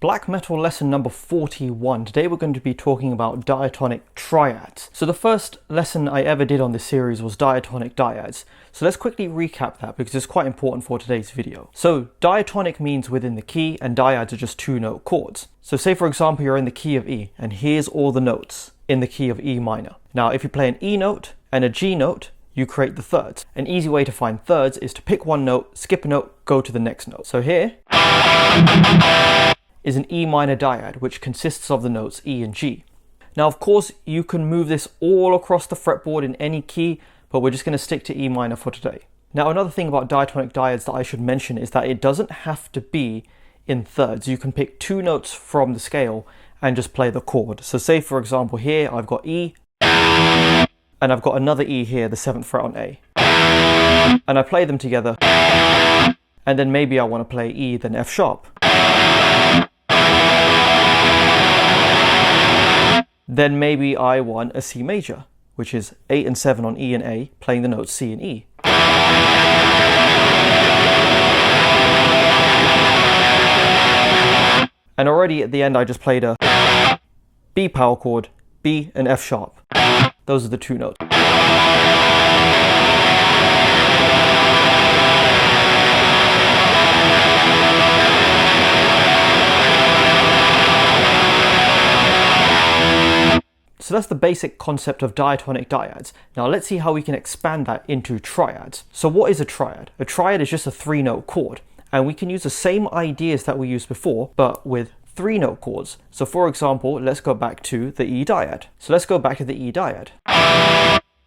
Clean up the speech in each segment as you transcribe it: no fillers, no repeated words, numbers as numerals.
Black metal lesson number 41. Today we're going to be talking about diatonic triads. So the first lesson I ever did on this series was diatonic dyads. So let's quickly recap that because it's quite important for today's video. So diatonic means within the key, and dyads are just two note chords. So say for example you're in the key of E and here's all the notes in the key of E minor. Now if you play an E note and a G note, you create the thirds. An easy way to find thirds is to pick one note, skip a note, go to the next note. So here is an E minor dyad, which consists of the notes E and G. Now, of course, you can move this all across the fretboard in any key, but we're just going to stick to E minor for today. Now, another thing about diatonic dyads that I should mention is that it doesn't have to be in thirds. You can pick two notes from the scale and just play the chord. So say, for example, here I've got E, and I've got another E here, the 7th fret on A. And I play them together, and then maybe I want to play E, then F sharp. Then maybe I want a C major, which is 8 and 7 on E and A, playing the notes C and E. And already at the end I just played a B power chord, B and F sharp. Those are the two notes. So that's the basic concept of diatonic dyads. Now let's see how we can expand that into triads. So what is a triad? A triad is just a 3-note chord, and we can use the same ideas that we used before, but with 3-note chords. So for example, let's go back to the E dyad. So let's go back to the E dyad.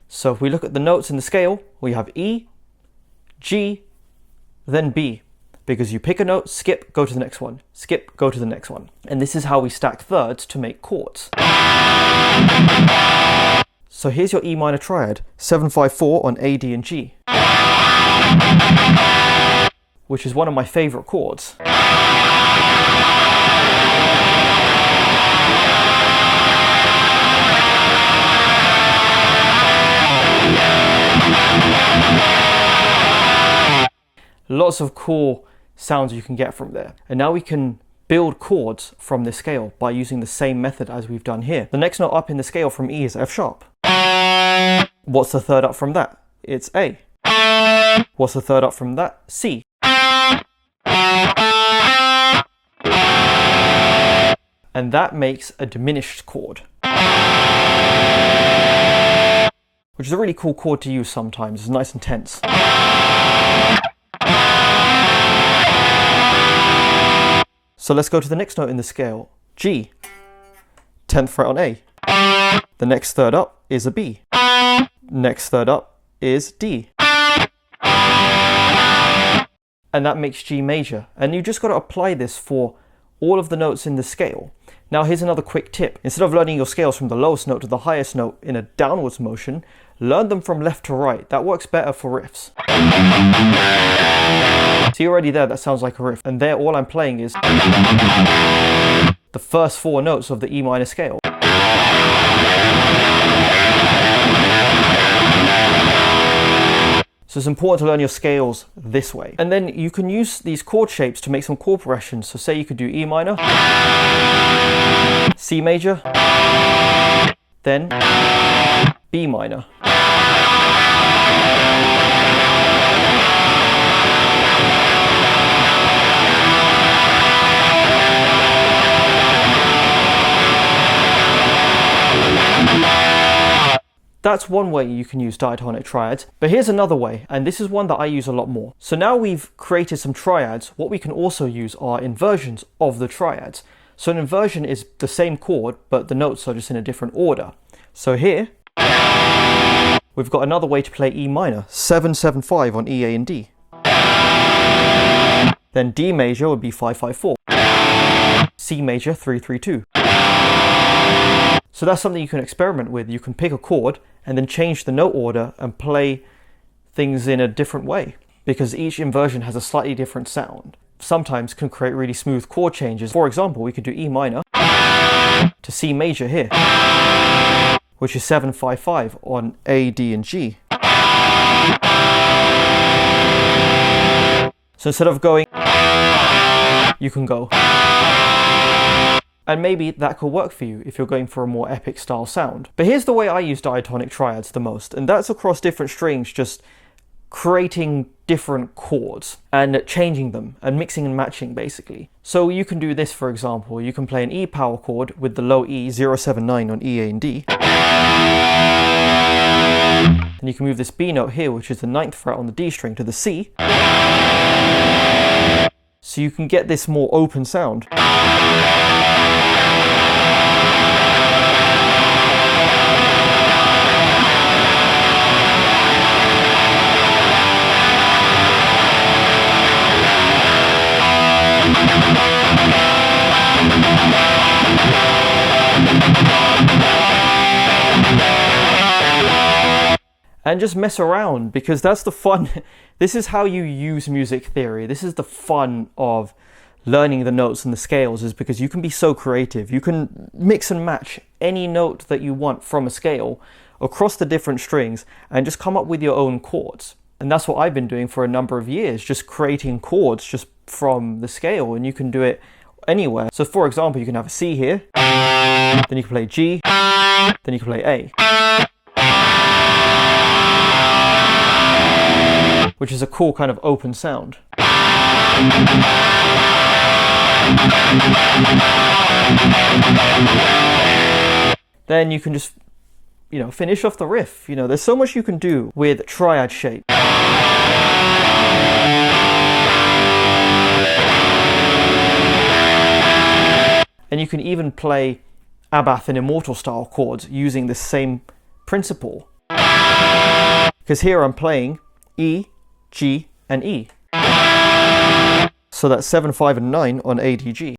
So if we look at the notes in the scale, we have E, G, then B. Because you pick a note, skip, go to the next one, skip, go to the next one. And this is how we stack thirds to make chords. So here's your E minor triad, 7-5-4 on A, D, and G, which is one of my favorite chords. Lots of cool sounds you can get from there. And now we can build chords from this scale by using the same method as we've done here. The next note up in the scale from E is F sharp. What's the third up from that? It's A. What's the third up from that? C. And that makes a diminished chord, which is a really cool chord to use sometimes. It's nice and tense. So let's go to the next note in the scale, G, 10th fret on A. The next third up is a B. Next third up is D. And that makes G major. And you just got to apply this for all of the notes in the scale. Now here's another quick tip. Instead of learning your scales from the lowest note to the highest note in a downwards motion, learn them from left to right. That works better for riffs. See already there, that sounds like a riff. And there all I'm playing is the first 4 notes of the E minor scale. So it's important to learn your scales this way. And then you can use these chord shapes to make some chord progressions. So say you could do E minor, C major, then B minor. That's one way you can use diatonic triads, but here's another way, and this is one that I use a lot more. So now we've created some triads, what we can also use are inversions of the triads. So an inversion is the same chord, but the notes are just in a different order. So here, we've got another way to play E minor, 7-7-5 on E, A, and D. Then D major would be 5-5-4. C major, 3-3-2. So that's something you can experiment with. You can pick a chord and then change the note order and play things in a different way, because each inversion has a slightly different sound. Sometimes can create really smooth chord changes. For example, we could do E minor to C major here, which is 7-5-5 on A, D, and G. So instead of going, you can go. And maybe that could work for you if you're going for a more epic style sound. But here's the way I use diatonic triads the most, and that's across different strings, just creating different chords and changing them and mixing and matching basically. So you can do this, for example. You can play an E power chord with the low E 079 on E, A and D. And you can move this B note here, which is the 9th fret on the D string, to the C. So you can get this more open sound. And just mess around, because that's the fun. This is how you use music theory. This is the fun of learning the notes and the scales, is because you can be so creative. You can mix and match any note that you want from a scale across the different strings and just come up with your own chords. And that's what I've been doing for a number of years, just creating chords just from the scale, and you can do it anywhere. So for example, you can have a C here, then you can play G, then you can play A, which is a cool kind of open sound. Then you can just, finish off the riff. There's so much you can do with triad shape. And you can even play Abbath and Immortal style chords using the same principle. Because here I'm playing E, G and E. So that's 7, 5 and 9 on A, D, G.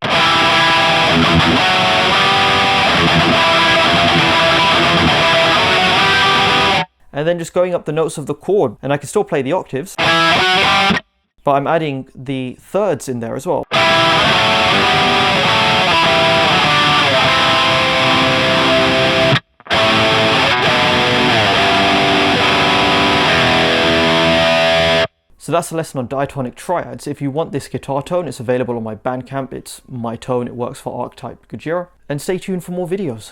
And then just going up the notes of the chord, and I can still play the octaves, but I'm adding the thirds in there as well. So that's a lesson on diatonic triads. If you want this guitar tone, it's available on my Bandcamp. It's my tone, it works for archetype Gojira. And stay tuned for more videos.